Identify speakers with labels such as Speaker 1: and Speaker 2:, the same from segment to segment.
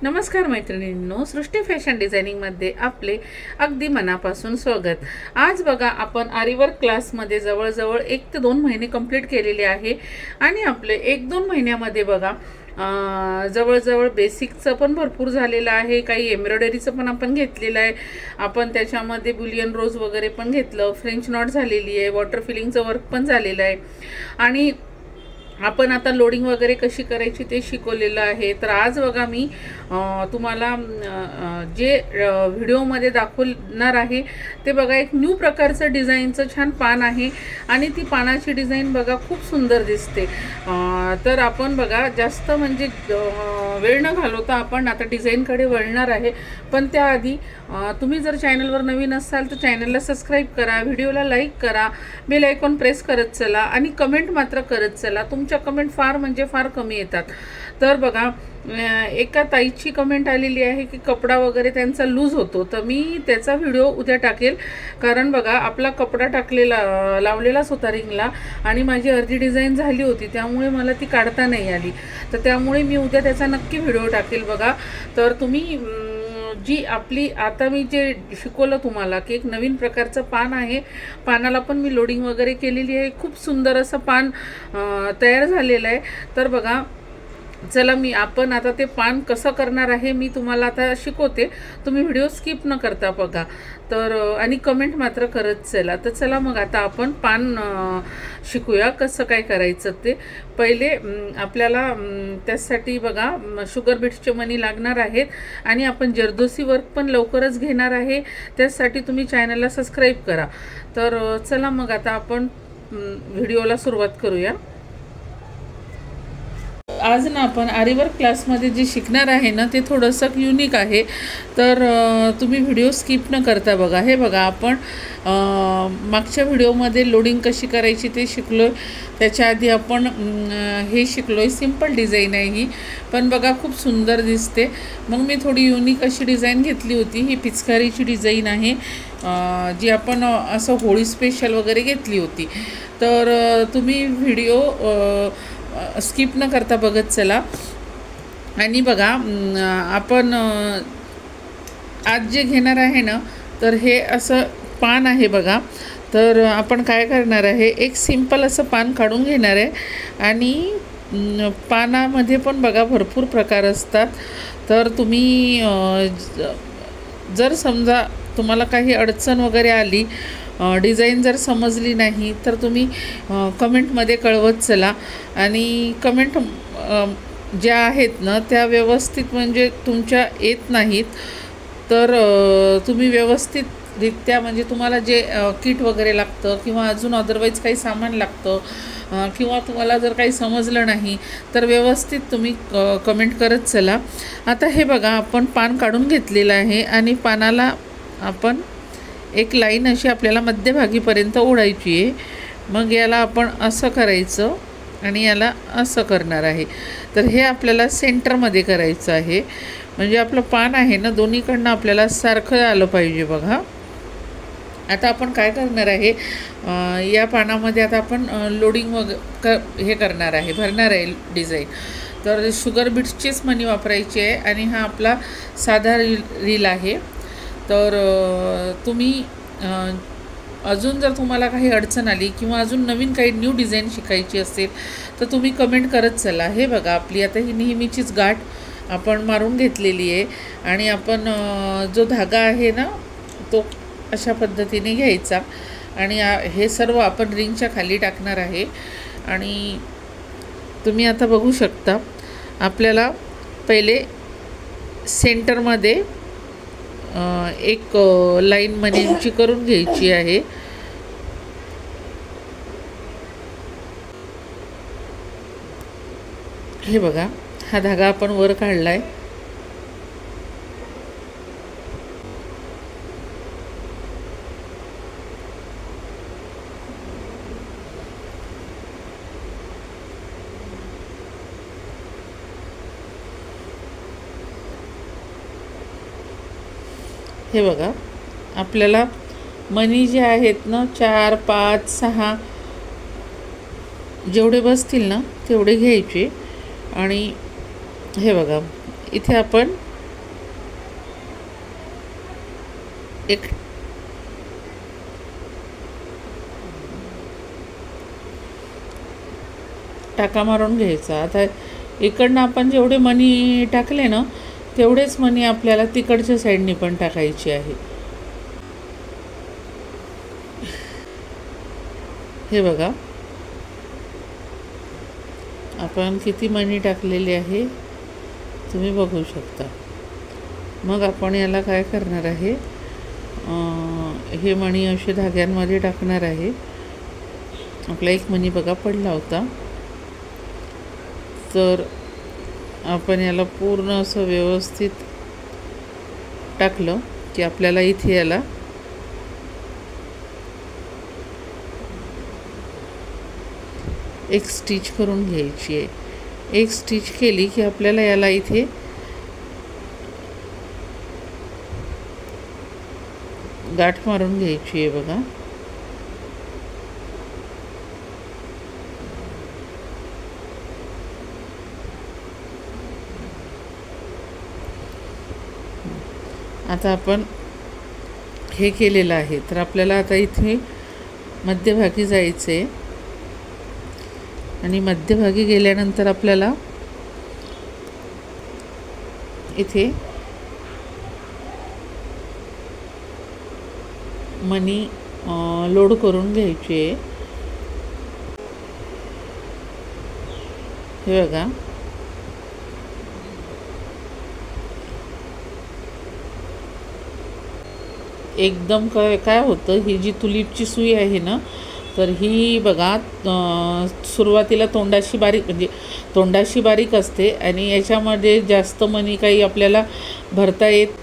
Speaker 1: नमस्कार मैत्रिणींनो, सृष्टी फॅशन डिझायनिंगमध्ये आपले अगदी मनापासून स्वागत। आज बघा आपण आरीवर्क क्लासमध्ये जवळजवळ 1 ते 2 महिने कंप्लीट केलेले आहे आणि आपले 1-2 महिन्यामध्ये बघा जवळजवळ बेसिकचं पण भरपूर झालेलं आहे, काही एम्ब्रॉयडरीचं पण आपण घेतलेलं आहे। आपण त्याच्यामध्ये बुलियन रोज वगैरे पण घेतलं, फ्रेंच नॉट झालेली आहे, वॉटर फिलिंगचं वर्क पण झालेलं आहे आणि आपण आता लोडिंग वगैरे कशी करायची ते शिकवलेलं आहे। तर आज बघा मी तुम्हाला जे व्हिडिओमध्ये दाखवणार आहे ते बघा एक न्यू प्रकारचं डिझाईनचं छान पान आहे आणि ती पानाची डिझाईन बघा खूप सुंदर दिसते। तर आपण बघा जास्त म्हणजे वेळ न घालवता आपण आता डिझाईनकडे वळणार आहे, पण त्याआधी तुम्ही जर चॅनलवर नवीन असाल तर चॅनलला सबस्क्राईब करा, व्हिडिओला लाईक करा, बेल आयकॉन प्रेस करत चला आणि कमेंट मात्र करत चला। तुमच्या कमेंट फार म्हणजे फार कमी येतात। तर बघा एका ताईची कमेंट आलेली आहे की कपडा वगैरे त्यांचा लूज होतो, तर मी त्याचा व्हिडिओ उद्या टाकेल। कारण बघा आपला कपडा टाकलेला लावलेलाच होता रिंगला आणि माझी अर्धी डिझाईन झाली होती, त्यामुळे मला ती काढता नाही आली, तर त्यामुळे मी उद्या त्याचा नक्की व्हिडिओ टाकेल बघा। तर तुम्ही जी आपली आता मी जे शिकवलं तुम्हाला की एक नवीन प्रकारचं पान आहे, पानाला पण मी लोडिंग वगैरे केलेली आहे, खूप सुंदर असं पान तयार झालेलं आहे। तर बघा चला आपण आता ते पान कसं करणार आहे मी तुम्हाला आता शिकवते, तुम्ही व्हिडिओ स्किप न करता बघा। तर आणि कमेंट मात्र करत चला। तर चला मग आता आपण पान शिकूया कसं काय करायचं ते। पहिले आपल्याला त्यासाठी बघा शुगर बीट्सचे मणी लागणार आहेत आणि आपण जरदोसी वर्क पण लवकरच घेणार आहे, त्यासाठी तुम्ही चॅनलला सबस्क्राईब करा। तर चला मग आता आपण व्हिडिओला सुरुवात करूया। आज ना आपण आरीवर्क क्लासमध्ये जे शिकणार आहे ना ते थोडंसं युनिक आहे, तर तुम्ही व्हिडिओ स्किप न करता बघा। हे बघा आपण मागच्या व्हिडिओमध्ये लोडिंग कशी करायची ते शिकलो, त्याच्या आधी आपण हे शिकलो आहे। सिंपल डिझाईन आहे ही, पण बघा खूप सुंदर दिसते। मग मी थोडी युनिक अशी डिझाईन घेतली होती, ही पिचकारीची डिझाईन आहे जी आपण असं होळी स्पेशल वगैरे घेतली होती। तर तुम्ही व्हिडिओ स्किप न करता बघत चला। आणि बघा आपण आज जे घेणार आहे ना तर हे असं पान आहे बघा। तर आपण काय करणार आहे, एक सिंपल असं पान काढून घेणार आहे आणि पानामध्ये पण बघा भरपूर प्रकार असतात। तर तुम्ही जर समजा तुम्हाला काही अडचण वगैरे आली, डिझाईन जर समजली नाही तर तुम्ही कमेंटमध्ये कळवत चला आणि कमेंट ज्या आहेत ना त्या व्यवस्थित म्हणजे तुमच्या येत नाहीत, तर तुम्ही व्यवस्थितरित्या म्हणजे तुम्हाला जे किट वगैरे लागतं किंवा अजून अदरवाईज काही सामान लागतं किंवा तुम्हाला जर काही समजलं नाही तर व्यवस्थित तुम्ही कमेंट करत चला। आता हे बघा आपण पान काढून घेतलेलं आहे आणि पानाला आपण एक लाईन अशी आपल्याला मध्यभागीपर्यंत ओढायची आहे। मग याला आपण असं करायचं आणि याला असं करणार आहे। तर हे आपल्याला सेंटरमध्ये करायचं आहे, म्हणजे आपलं पान आहे ना दोन्हीकडनं आपल्याला सारखं आलं पाहिजे बघा। आता आपण काय करणार आहे, या पानामध्ये आता आपण लोडिंग हे करणार आहे, भरणार आहे डिझाईन। तर शुगर बीट्सचेच मणी वापरायचे आहे आणि हा आपला साधा रील आहे। तर तुम्ही अजून जर तुम्हाला काही अडचण आली किंवा अजून नवीन काही न्यू डिझाईन शिकायची असेल तर तुम्ही कमेंट करत चला। हे बघा आपली आता ही नेहमीचीच गाठ आपण मारून घेतलेली आहे आणि आपण जो धागा आहे ना तो अशा पद्धतीने घ्यायचा आणि हे सर्व आपण रिंगच्या खाली टाकणार आहे। आणि तुम्ही आता बघू शकता आपल्याला पहिले सेंटरमध्ये एक लाईन मनीची करून घ्यायची आहे। हे बघा हा धागा आपण वर काढलाय। हे बघा आपल्याला मणी जे आहेत ना 4, 5, 6 जेवढे बसतील ना तेवढे घ्यायचे आणि हे बघा इथे आपण एक टाका मारून घ्यायचा। आता इकडनं आपण जेवढे मणी टाकले ना तेवढेच मणी आपल्याला तिकडच्या साईडनी पण टाकायची आहे। हे बघा आपण किती मणी टाकलेले आहे तुम्ही बघू शकता। मग आपण याला काय करणार आहे, हे मणी असे धाग्यांमध्ये टाकणार आहे। आपला एक मणी बघा पडला होता, तर आपण याला पूर्ण असं व्यवस्थित टाकलं की आपल्याला इथे याला एक स्टिच करून घ्यायची आहे। एक स्टिच केली की आपल्याला याला इथे गाठ मारून घ्यायची आहे बघा। आता आपण हे केलेलं आहे, तर आपल्याला आता इथे मध्यभागी जायचं आहे आणि मध्यभागी गेल्यानंतर आपल्याला इथे मनी लोड करून घ्यायची आहे। हे बघा एकदम काय होतं, ही जी तुलीपची सुई आहे ना, तर ही बघा सुरुवातीला तोंडाशी बारीक म्हणजे तोंडाशी बारीक असते आणि याच्यामध्ये जास्त मनी काही आपल्याला भरता येत।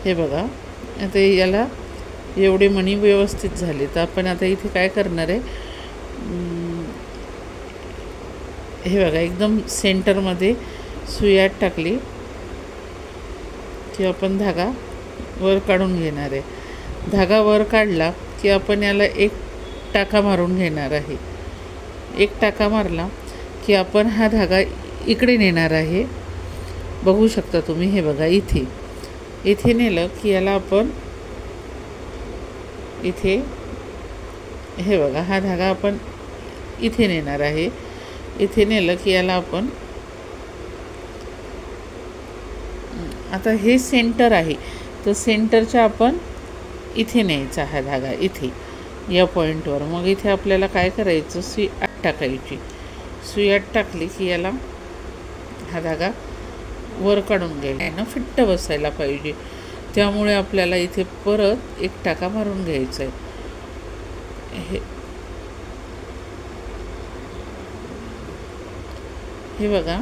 Speaker 1: हे बघा आता याला एवढे मणी व्यवस्थित झाले, तर आपण आता इथे काय करणार आहे, हे बघा एकदम सेंटरमध्ये सुई टाकली की आपण धागा वर काढून घेणार आहे। धागा वर काढला की आपण याला एक टाका मारून घेणार आहे। एक टाका मारला की आपण हा धागा इकडे नेणार आहे। बघू शकता तुम्ही, हे बघा इथे नेलं की याला आपण इथे, हे बघा हा धागा आपण इथे नेणार आहे। इथे नेलं की याला आपण, आता हे सेंटर आहे तर सेंटरच्या आपण इथे न्यायचा हा धागा, इथे या पॉईंटवर। मग इथे आपल्याला काय करायचं, सुई आत टाकायची। सुई आत टाकली की याला हा धागा वर काढून घ्यायला ना, फिट्ट बसायला पाहिजे, त्यामुळे आपल्याला इथे परत एक टाका मारून घ्यायचा आहे। हे बघा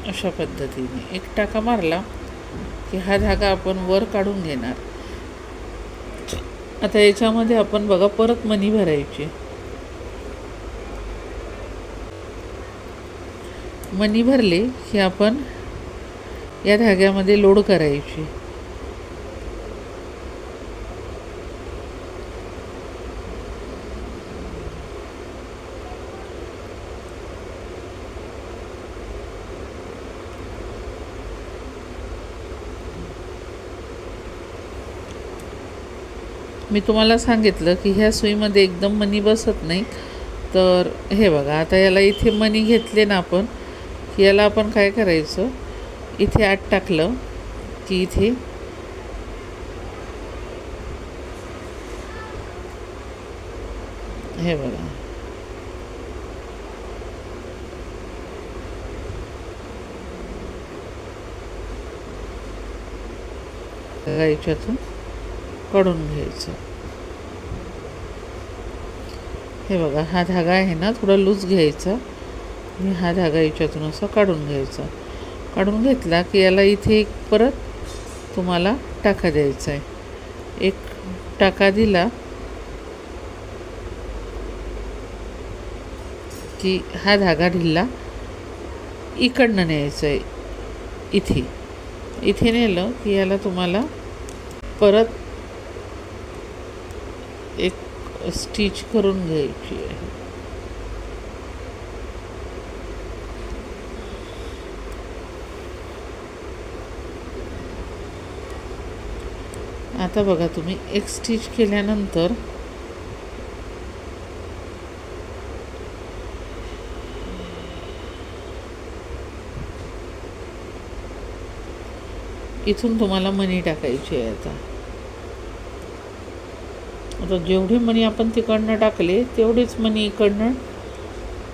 Speaker 1: अशा पद्धतीने एक टाका मारला की हा धागा आपण वर काढून घेणार। आता याच्यामध्ये आपण बघा परत मणी भरायची। मणी भरले की आपण या धाग्यामध्ये लोड करायची। मी तुम्हाला सांगितलं की ह्या सुईमध्ये एकदम मणी बसत नाही, तर हे बघा आता याला इथे मणी घेतले ना आपण, याला आपण काय करायचं, इथे आत टाकलं की इथे हे बघा याच्यातून काढून घ्यायचं। हे बघा हा धागा आहे ना थोडा लूज घ्यायचा आणि हा धागा याच्यातून असा काढून घ्यायचा। काढून घेतला की याला इथे एक परत तुम्हाला टाका द्यायचा आहे। एक टाका दिला की हा धागा ढिल्ला इकडनं न्यायचा आहे, इथे नेलं की याला तुम्हाला परत एक स्टिच करून घ्यायची आहे. आता बघा तुम्ही एक स्टिच केल्यानंतर इथून तुम्हाला मणी टाकायची आहे. आता जेवढे मणी आपण तिकडनं टाकले तेवढेच मणी इकडनं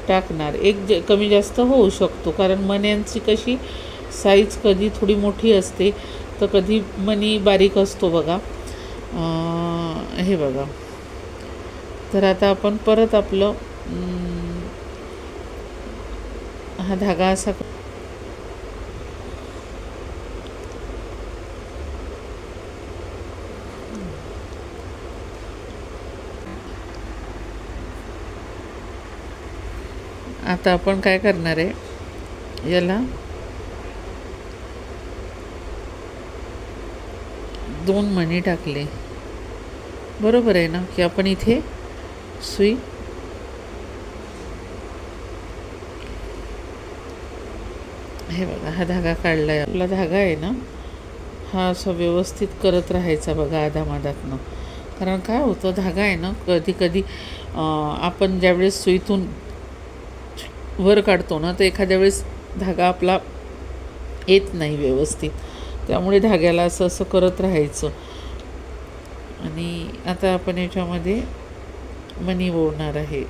Speaker 1: टाकणार. एक कमी जास्त होऊ शकतो, कारण मण्यांची कशी साईज कधी थोडी मोठी असते तर कधी मणी बारीक असतो बघा. हे बघा. तर आता आपण परत आपलं हा धागा असा आता आपण काय करणार आहे, याला 2 मणी टाकले, बरोबर आहे ना, की आपण इथे सुई हे बघा हा धागा काढला आहे. आपला धागा आहे ना हा असं व्यवस्थित करत राहायचा बघा आधामाधातनं. कारण काय होतं, धागा आहे ना कधी कधी आपण ज्यावेळेस सुईतून वर काढतो ना तर एखाद्या वेळेस धागा आपला येत नाही व्यवस्थित, त्यामुळे धाग्याला असं करत राहायचं. आणि आता आपण याच्यामध्ये मणी ओढणार आहे.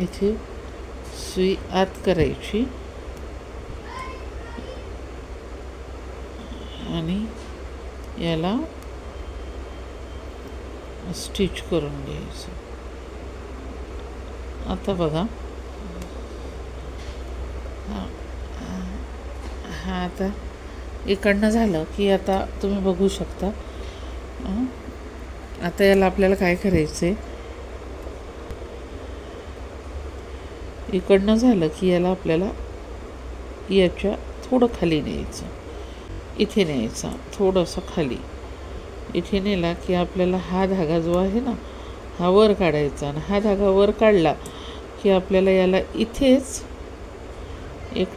Speaker 1: इथे सुई आत करायची आणि याला स्टिच करून घ्यायचं. आता बघा हा आता इकडनं झालं की आता तुम्ही बघू शकता. आता याला आपल्याला काय करायचं आहे, इकडनं झालं की याला आपल्याला याच्या थोडं खाली न्यायचं, इथे न्यायचा थोडंसं खाली. इथे नेला की आपल्याला हा धागा जो आहे ना हा वर काढायचा, आणि हा धागा वर काढला की आपल्याला याला इथेच एक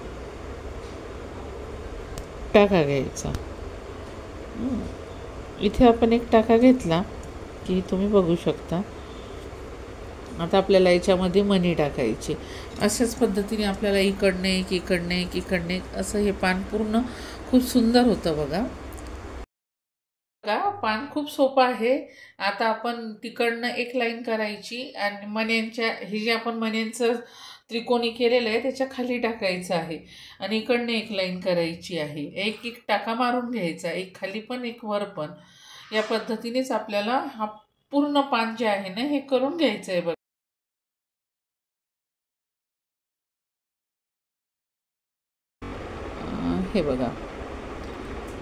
Speaker 1: टाका घ्यायचा. इथे आपण एक टाका घेतला की तुम्ही बघू शकता. आता आपल्याला याच्यामध्ये मणी टाकायची. अशाच पद्धतीने आपल्याला इकडनं एक इकडनं एक इकडनं एक असं हे पान पूर्ण खूप सुंदर होतं बघा. पान खूप सोपं आहे. आता आपण तिकडनं एक लाईन करायची आणि मण्यांच्या हे जे आपण मण्यांचं त्रिकोणी केलेलं आहे त्याच्या खाली टाकायचं आहे, आणि इकडनं एक लाईन करायची आहे. एक एक टाका मारून घ्यायचा, एक खाली पण एक वर पण. या पद्धतीनेच आपल्याला हा पूर्ण पान जे आहे ना हे करून घ्यायचं आहे बघा. हे बघा.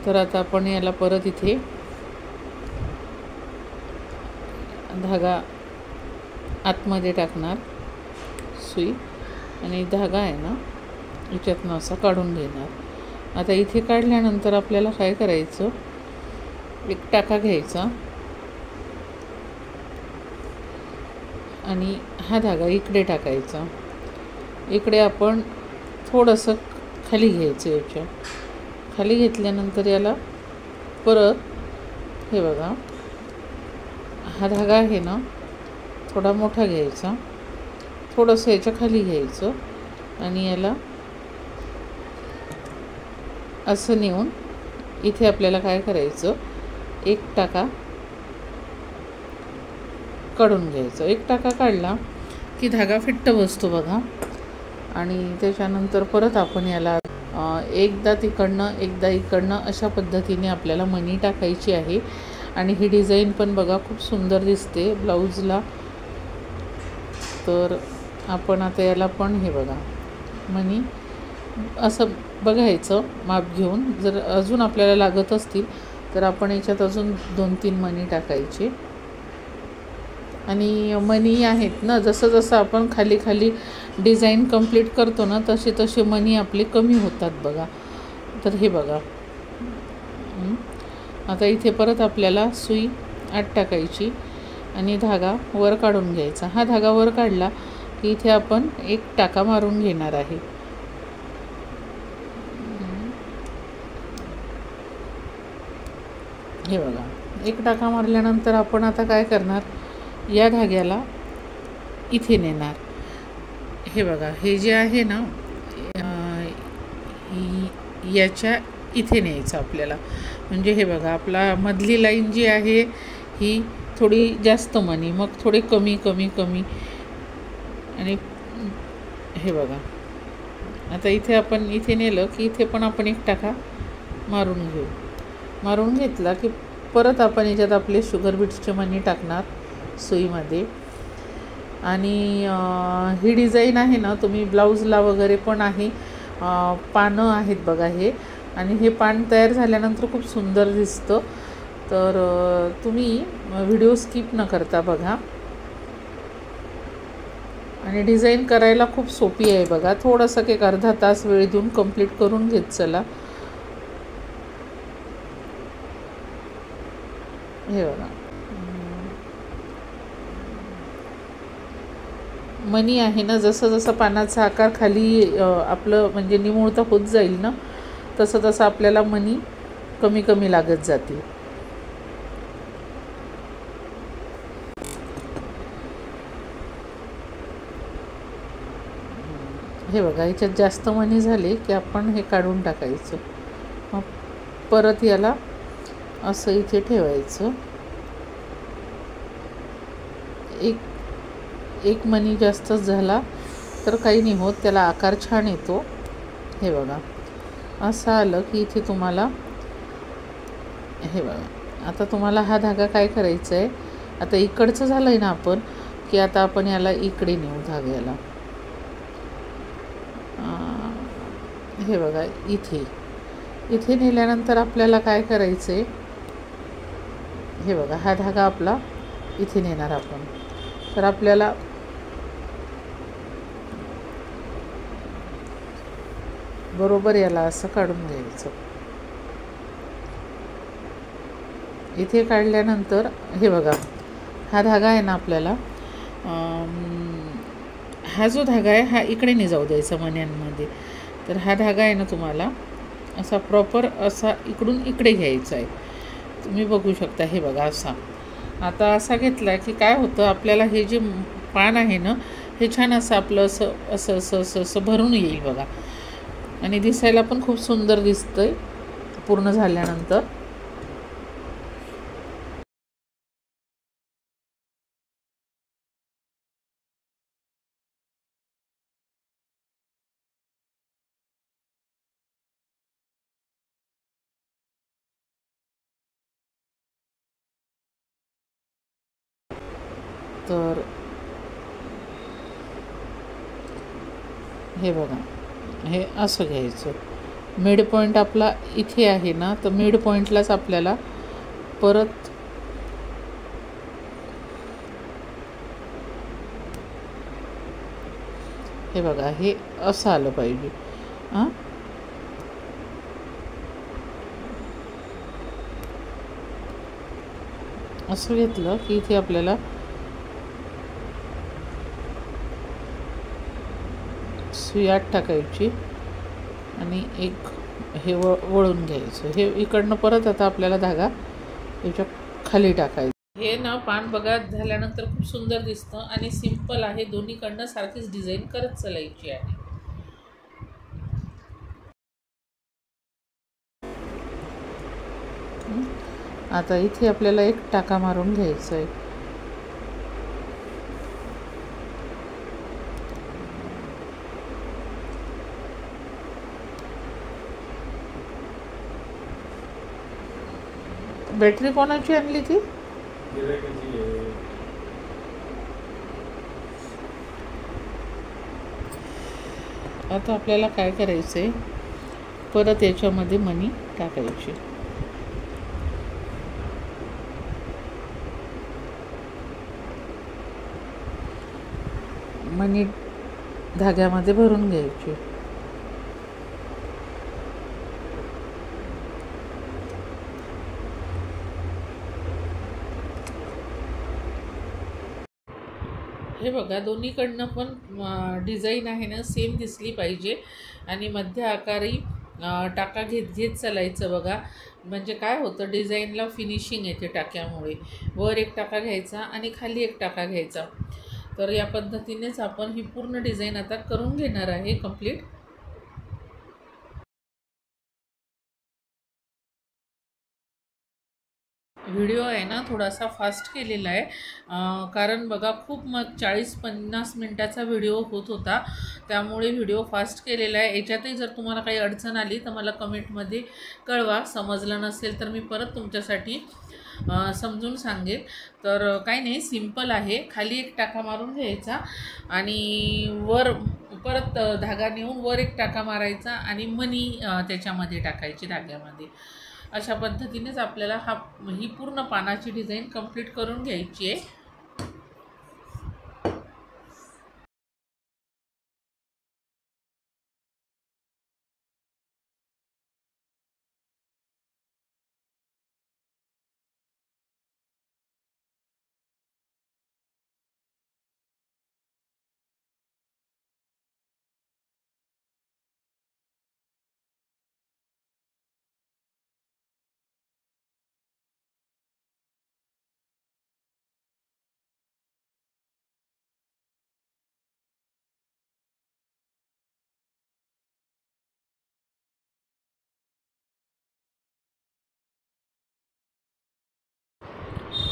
Speaker 1: तर आता आपण याला परत इथे धागा आतमध्ये टाकणार सुई, आणि धागा आहे ना याच्यातनं असा काढून घेणार. आता इथे काढल्यानंतर आपल्याला काय करायचं, एक टाका घ्यायचा आणि हा धागा इकडे टाकायचा. इकडे आपण थोडंसं खाली घ्यायचं, याच्या खाली घेतल्यानंतर याला परत हे बघा हा धागा आहे ना थोडा मोठा घ्यायचा, थोडंसं याच्या खाली घ्यायचं आणि याला असं नेऊन इथे आपल्याला काय करायचं, एक टाका काढून घ्यायचं. एक टाका काढला की धागा फिट्ट बसतो बघा. आणि त्याच्यानंतर परत आपण याला एकदा तिकडनं एकदा इकडनं अशा पद्धतीने आपल्याला मणी टाकायची आहे. आणि ही डिझाईन पण बघा खूप सुंदर दिसते ब्लाऊजला. तर आपण आता याला पण हे बघा मणी असं बघायचं माप घेऊन, जर अजून आपल्याला लागत असतील तर आपण याच्यात अजून 2-3 मणी टाकायचे. आणि मणी आहेत ना, जसं जसं आपण खाली खाली डिझाईन कंप्लीट करतो ना तसे तसे मणी आपले कमी होतात बघा. तर हे बघा आता इथे परत आपल्याला सुई आत टाकायची आणि धागा वर काढून घ्यायचा. हा धागा वर काढला की इथे आपण एक टाका मारून घेणार आहे. हे बघा एक टाका मारल्यानंतर आपण आता काय करणार, या धाग्याला इथे नेणार. हे बघा हे जे आहे ना याच्या इथे न्यायचं आपल्याला. म्हणजे हे बघा आपला मधली लाईन जी आहे ही थोडी जास्त मणी, मग थोडे कमी कमी कमी. आणि हे बघा आता इथे आपण इथे नेलं की इथे पण आपण एक टाका मारून घेऊ. मारून घेतला की परत आपण याच्यात आपले शुगर बीट्सचे मणी टाकणार सुईमध्ये. आणि ही डिझाईन आहे ना तुम्ही ब्लाऊजला वगैरे पण आहे, पानं आहेत बघा हे. आणि हे पान तयार झाल्यानंतर खूप सुंदर दिसतं. तर तुम्ही व्हिडिओ स्किप न करता बघा. आणि डिझाईन करायला खूप सोपी आहे बघा. थोडंसं एक अर्धा तास वेळ देऊन कंप्लीट करून घेत चला. हे बघा मणी आहे ना, जसं जसं पानाचा आकार खाली आपलं म्हणजे निमुळता होत जाईल ना तसं तसं आपल्याला मणी कमी कमी लागत जातील. हे बघा याच्यात जास्त मणी झाले की आपण हे काढून टाकायचं. मग परत याला असं इथे ठेवायचं. एक मणी जास्तच झाला तर काही नाही होत, त्याला आकार छान येतो. हे बघा असं आलं की इथे तुम्हाला हे बघा आता तुम्हाला हा धागा काय करायचा आहे, आता इकडचं झालं आहे ना आपण की आता आपण याला इकडे नेऊ धाग्याला. हे बघा इथे नेल्यानंतर आपल्याला काय करायचं आहे, हे बघा हा धागा आपला इथे नेणार आपण. तर आपल्याला बरोबर याला असं काढून घ्यायचं. इथे काढल्यानंतर हे बघा हा धागा आहे ना आपल्याला, हा जो धागा आहे हा इकडे नाही जाऊ द्यायचा मण्यांमध्ये. तर हा धागा आहे ना तुम्हाला असा प्रॉपर असा इकडून इकडे घ्यायचा आहे. तुम्ही बघू शकता हे बघा असा. आता असा घेतला की काय होतं आपल्याला हे जे पान आहे ना हे छान असं आपलं असं असं असं असं असं भरून येईल बघा. आणि दिसायला पण खूप सुंदर दिसतंय पूर्ण झाल्यानंतर. तर हे बघा हे असं घ्यायचं. मिड पॉईंट आपला इथे आहे ना, तर मिड पॉईंटलाच आपल्याला परत हे बघा हे असं आलं पाहिजे. असं घेतलं की इथे आपल्याला सुई आत टाकायची आणि एक हे वळून घ्यायचं. हे इकडनं परत आता आपल्याला धागा याच्या खाली टाकायचं. हे ना पान बघा झाल्यानंतर खूप सुंदर दिसतं आणि सिंपल आहे. दोन्हीकडनं सारखीच डिझाईन करत चालायची आहे. आता इथे आपल्याला एक टाका मारून घ्यायचा आहे. बॅटरी कोणाची आणली ती? आता आपल्याला काय करायचं आहे, परत याच्यामध्ये मणी टाकायचे. मणी धाग्यामध्ये भरून घ्यायचे. हे बघा, दोन्हीकडनं पण डिझाईन आहे ना सेम दिसली पाहिजे आणि मध्य आकारी टाका घेत घेत चालायचं बघा. म्हणजे काय होतं, डिझाईनला फिनिशिंग येते टाक्यामुळे. वर एक टाका घ्यायचा आणि खाली एक टाका घ्यायचा. तर या पद्धतीनेच आपण ही पूर्ण डिझाईन आता करून घेणार आहे कंप्लीट. व्हिडिओ आहे ना थोडासा फास्ट केलेला आहे, कारण बघा खूप मग 40-50 मिनटाचा व्हिडिओ होत होता, त्यामुळे व्हिडिओ फास्ट केलेला आहे. याच्यातही जर तुम्हाला काही अडचण आली तर मला कमेंटमध्ये कळवा. समजलं नसेल तर मी परत तुमच्यासाठी समजून सांगेल. तर काही नाही, सिंपल आहे. खाली एक टाका मारून घ्यायचा आणि वर परत धागा नेऊन वर एक टाका मारायचा आणि मणी त्याच्यामध्ये टाकायची धाग्यामध्ये. अशा पद्धतीनेच आपल्याला ही पूर्ण पानाची डिझाईन कंप्लीट करून घ्यायची आहे.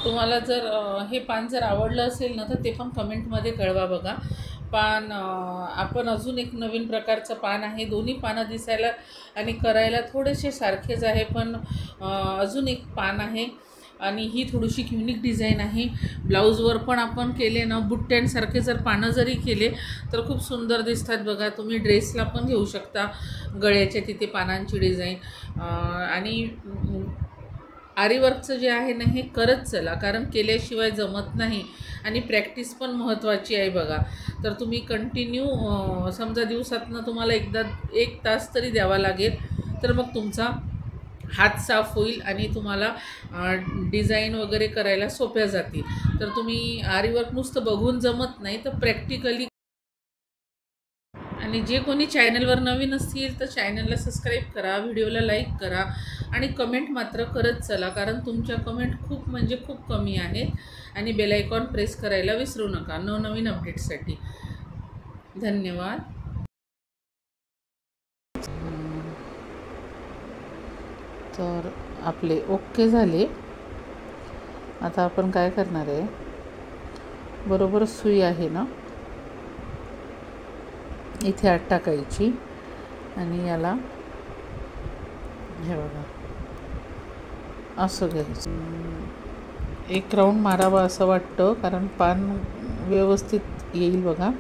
Speaker 1: तुम्हाला जर हे पान जर आवडलं असेल ना तर ते पण कमेंटमध्ये कळवा बघा. पान आपण अजून एक नवीन प्रकारचं पान आहे. दोन्ही पानं दिसायला आणि करायला थोडेसे सारखेच आहे, पण अजून एक पान आहे आणि ही थोडीशी युनिक डिझाईन आहे. ब्लाऊजवर पण आपण केले ना बुट्ट्यांसारखे जर पानं जरी केले तर खूप सुंदर दिसतात बघा. तुम्ही ड्रेसला पण घेऊ शकता, गळ्याच्या तिथे पानांची डिझाईन. आणि आरीवर्कचं जे आहे ना हे करत चला, कारण केल्याशिवाय जमत नाही आणि प्रॅक्टिस पण महत्त्वाची आहे बघा. तर तुम्ही कंटिन्यू समजा दिवसातनं तुम्हाला एकदा 1 तास तरी द्यावा लागेल, तर मग तुमचा हात साफ होईल आणि तुम्हाला डिझाईन वगैरे करायला सोप्या जातील. तर तुम्ही आरीवर्क नुसतं बघून जमत नाही, तर प्रॅक्टिकली. आणि जे कोणी चॅनलवर नवीन असतील तर चॅनलला सबस्क्राईब करा, व्हिडिओला लाईक करा आणि कमेंट मात्र करत चला, कारण तुमच्या कमेंट खूप म्हणजे खूप कमी आहेत. आणि बेल आयकॉन प्रेस करायला विसरू नका नवनवीन अपडेट्ससाठी. धन्यवाद. तर आपले ओके झाले. आता आपण काय करणार आहे, बरोबर सुई आहे ना इथे आत टाकायची आणि याला हे बघा असं घ्यायचं. एक राऊंड मारावा असं वाटतं, कारण पान व्यवस्थित येईल बघा.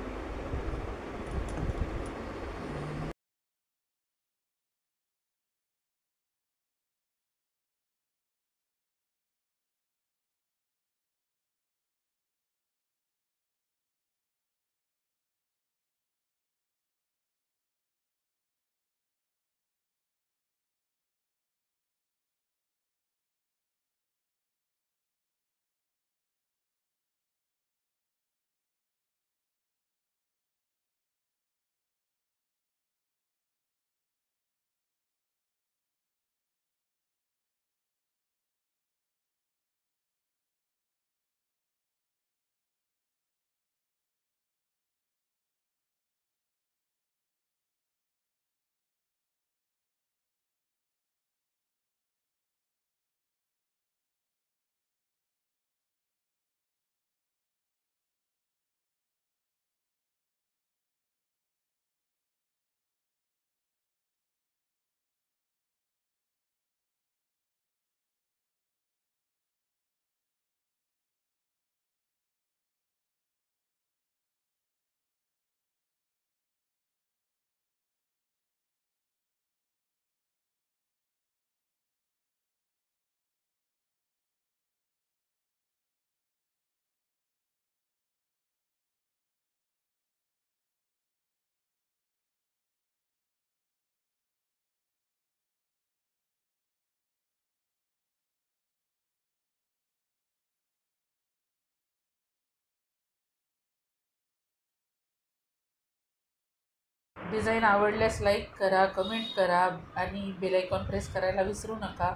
Speaker 1: डिझाईन आवडल्यास लाईक करा, कमेंट करा आणि बेल आयकॉन प्रेस करायला विसरू नका.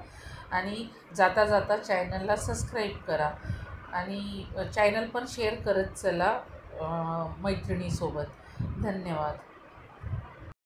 Speaker 1: आणि जाता जाता चॅनलला सबस्क्राईब करा आणि चॅनल पण शेअर करत चला मैत्रिणीसोबत. धन्यवाद.